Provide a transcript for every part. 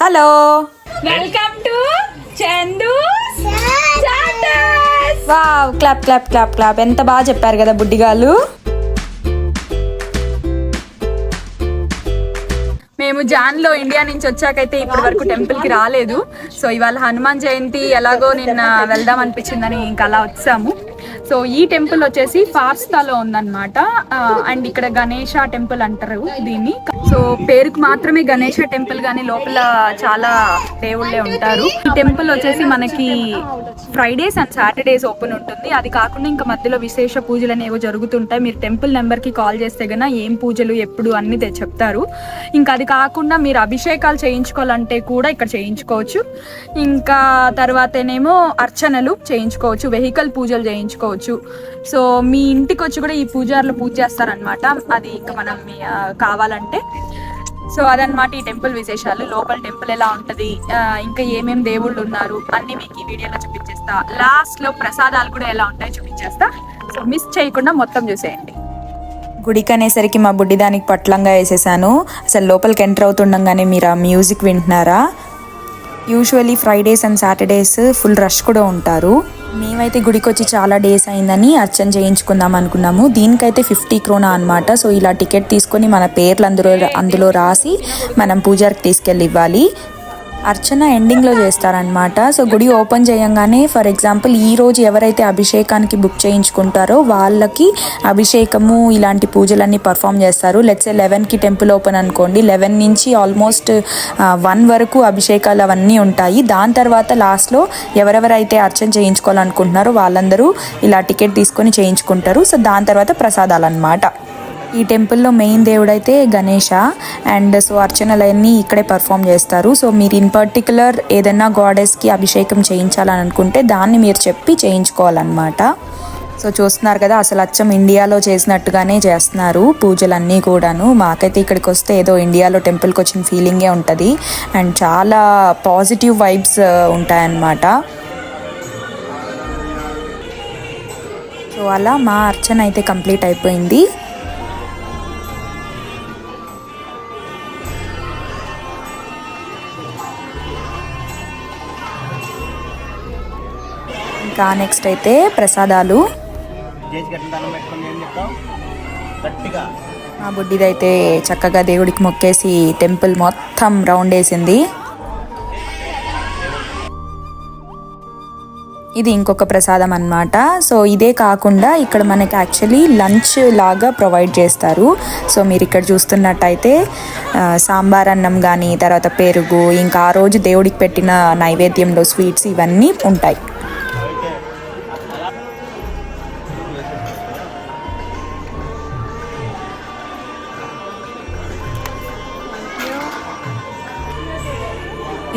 Hello, welcome to Chandu chatters. Wow, clap clap clap clap. ఎంత బాగా చెప్పారు కదా బుడ్డిగాళ్ళు. మేము జాన్లో ఇండియా నుంచి వచ్చాకైతే ఇప్పటి వరకు టెంపుల్ కి రాలేదు. సో ఇవాళ హనుమాన్ జయంతి ఎలాగో నిన్న వెళ్దాం అనిపించిందని ఇంకా అలా వచ్చాము. సో ఈ టెంపుల్ వచ్చేసి ఫార్స్తాలో ఉందన్నమాట. అండ్ ఇక్కడ గణేష టెంపుల్ అంటారు దీన్ని. సో పేరుకు మాత్రమే గణేష టెంపుల్, కానీ లోపల చాలా దేవుళ్ళే ఉంటారు. ఈ టెంపుల్ వచ్చేసి మనకి ఫ్రైడేస్ అండ్ సాటర్డేస్ ఓపెన్ ఉంటుంది. అది కాకుండా ఇంకా మధ్యలో విశేష పూజలు అనేవో జరుగుతుంటాయి. మీరు టెంపుల్ నెంబర్కి కాల్ చేస్తే గన ఏం పూజలు ఎప్పుడు అన్ని చెప్తారు. ఇంకా అది కాకుండా మీరు అభిషేకాలు చేయించుకోవాలంటే కూడా ఇక్కడ చేయించుకోవచ్చు. ఇంకా తర్వాతనేమో అర్చనలు చేయించుకోవచ్చు, వెహికల్ పూజలు చేయించుకోవచ్చు. సో మీ ఇంటికి వచ్చి కూడా ఈ పూజారులు పూజ చేస్తారనమాట. అది ఇంకా మనం కావాలంటే. సో అదనమాట ఈ టెంపుల్ విశేషాలు. లోపల టెంపుల్ ఎలా ఉంటది, ఇంకా ఏమేం దేవుళ్ళు ఉన్నారు అన్ని మీకు ఈ వీడియోలో చూపించేస్తా. లాస్ట్ లో ప్రసాదాలు కూడా ఎలా ఉంటాయో చూపించేస్తా. సో మిస్ చేయకుండా మొత్తం చూసేయండి. గుడికి అనేసరికి మా బుడ్డి దానికి పట్లంగా వేసేసాను. అసలు లోపలికి ఎంటర్ అవుతుండగానే మీరు ఆ మ్యూజిక్ వింటున్నారా? Usually Fridays and Saturdays full rush కూడా ఉంటారు. మేమైతే గుడికి వచ్చి చాలా డేస్ అయిందని అర్చన చేయించుకుందాం అనుకున్నాము. దీనికైతే 50 krona అనమాట. సో ఇలా టికెట్ తీసుకొని మన పేర్లు అందులో రాసి మనం పూజారికి తీసుకెళ్ళి ఇవ్వాలి. అర్చన ఎండింగ్లో చేస్తారనమాట. సో గుడి ఓపెన్ చేయంగానే, ఫర్ ఎగ్జాంపుల్ ఈరోజు ఎవరైతే అభిషేకానికి బుక్ చేయించుకుంటారో వాళ్ళకి అభిషేకము ఇలాంటి పూజలన్నీ పర్ఫామ్ చేస్తారు. లెట్స్ 11కి టెంపుల్ ఓపెన్ అనుకోండి, 11 నుంచి ఆల్మోస్ట్ 1 వరకు అభిషేకాలు అవన్నీ ఉంటాయి. దాని తర్వాత లాస్ట్లో ఎవరెవరైతే అర్చన చేయించుకోవాలనుకుంటున్నారో వాళ్ళందరూ ఇలా టికెట్ తీసుకొని చేయించుకుంటారు. సో దాని తర్వాత ప్రసాదాలు అన్నమాట. ఈ టెంపుల్లో మెయిన్ దేవుడైతే గణేష. అండ్ సో అర్చనలన్నీ ఇక్కడే పర్ఫామ్ చేస్తారు. సో మీరు ఇన్ పర్టికులర్ ఏదైనా గాడెస్కి అభిషేకం చేయించాలని అనుకుంటే దాన్ని మీరు చెప్పి చేయించుకోవాలన్నమాట. సో చూస్తున్నారు కదా, అసలు అచ్చం ఇండియాలో చేసినట్టుగానే చేస్తున్నారు పూజలన్నీ కూడాను. మాకైతే ఇక్కడికి వస్తే ఏదో ఇండియాలో టెంపుల్కి వచ్చిన ఫీలింగే ఉంటుంది. అండ్ చాలా పాజిటివ్ వైబ్స్ ఉంటాయన్నమాట. సో అలా మా అర్చన అయితే కంప్లీట్ అయిపోయింది. ఇంకా నెక్స్ట్ అయితే ప్రసాదాలు. మా బుడ్డిదైతే చక్కగా దేవుడికి మొక్కేసి టెంపుల్ మొత్తం రౌండ్ వేసింది. ఇది ఇంకొక ప్రసాదం అన్నమాట. సో ఇదే కాకుండా ఇక్కడ మనకి యాక్చువల్లీ లంచ్ లాగా ప్రొవైడ్ చేస్తారు. సో మీరు ఇక్కడ చూస్తున్నట్టయితే సాంబార్ అన్నం కానీ, తర్వాత పెరుగు, ఇంకా ఆ రోజు దేవుడికి పెట్టిన నైవేద్యంలో స్వీట్స్ ఇవన్నీ ఉంటాయి.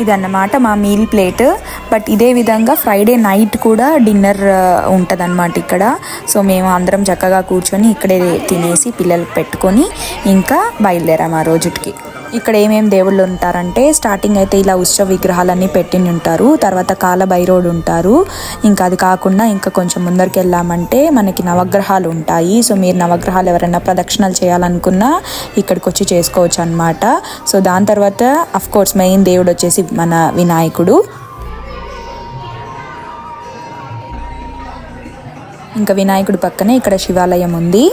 ఇదన్నమాట మా మీల్ ప్లేట్. బట్ ఇదే విధంగా ఫ్రైడే నైట్ కూడా డిన్నర్ ఉంటుందన్నమాట ఇక్కడ. సో మేము అందరం చక్కగా కూర్చొని ఇక్కడే తినేసి పిల్లలకు పెట్టుకొని ఇంకా బయలుదేరాము ఆ రోజుకి. ఇక్కడ ఏమేమి దేవుళ్ళు ఉంటారంటే, స్టార్టింగ్ అయితే ఇలా ఉత్సవ విగ్రహాలన్నీ పెట్టి ఉంటారు. తర్వాత కాలభైరవుడు ఉంటారు. ఇంకా అది కాకుండా ఇంకా కొంచెం ముందరికి వెళ్ళామంటే మనకి నవగ్రహాలు ఉంటాయి. సో మీరు నవగ్రహాలు ఎవరైనా ప్రదక్షిణలు చేయాలనుకున్నా ఇక్కడికి వచ్చి చేసుకోవచ్చు అనమాట. సో దాని తర్వాత అఫ్ కోర్స్ మెయిన్ దేవుడు వచ్చేసి మన వినాయకుడు. ఇంకా వినాయకుడు పక్కనే ఇక్కడ శివాలయం ఉంది.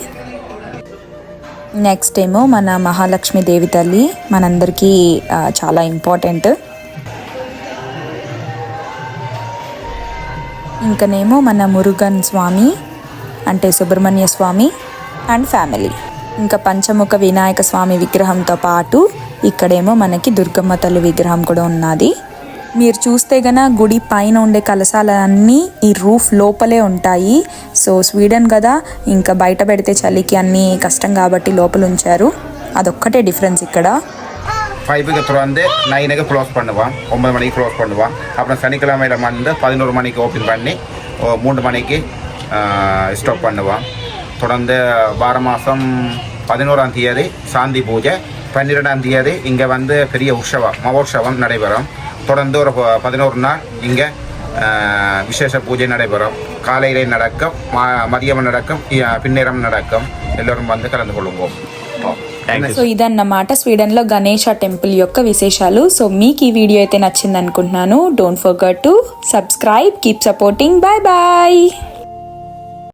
నెక్స్ట్ ఏమో మన మహాలక్ష్మి దేవి తల్లి, మనందరికీ చాలా ఇంపార్టెంట్. ఇంకనేమో మన మురుగన్ స్వామి అంటే సుబ్రహ్మణ్య స్వామి అండ్ ఫ్యామిలీ. ఇంకా పంచముఖ వినాయక స్వామి విగ్రహంతో పాటు ఇక్కడేమో మనకి దుర్గమ్మ తల్లి విగ్రహం కూడా ఉన్నది. మీరు చూస్తే గన గుడి పైన ఉండే కలశాలన్నీ ఈ రూఫ్ లోపలే ఉంటాయి. సో స్వీడన్ కదా, ఇంకా బయట పెడితే చలికి అన్నీ కష్టం కాబట్టి లోపల ఉంచారు. అదొక్కటే డిఫరెన్స్ ఇక్కడ. 5க்கு திறந்து 9க்கு க்ளோஸ் பண்ணுவோம், 9 மணிக்கு க்ளோஸ் பண்ணுவோம். அப்புறம் சனிக்கிழமையில் வந்து 11 மணிக்கு ஓப்பன் பண்ணி 3 மணிக்கு ஸ்டாப் பண்ணுவோம். தொடர்ந்து வார மாதம் 11ஆம் தேதி சாந்தி பூஜை, 12ஆம் தேதி இங்கே வந்து பெரிய உற்சவம் மகோற்சவம் நடைபெறும். தொடர்ந்து ஒரு 11 நாள் இங்கே விசேஷ பூஜை நடைபெறும். காலையிலே நடக்கும், மதியம் நடக்கும், பின்னேரம் நடக்கும். எல்லோரும் வந்து கலந்து கொள்ளுவோம். Thank you. సో ఇదన్నమాట స్వీడన్లో గణేష టెంపుల్ యొక్క విశేషాలు. సో మీకు ఈ వీడియో అయితే నచ్చింది అనుకుంటున్నాను. Don't forget to subscribe, keep supporting, bye bye.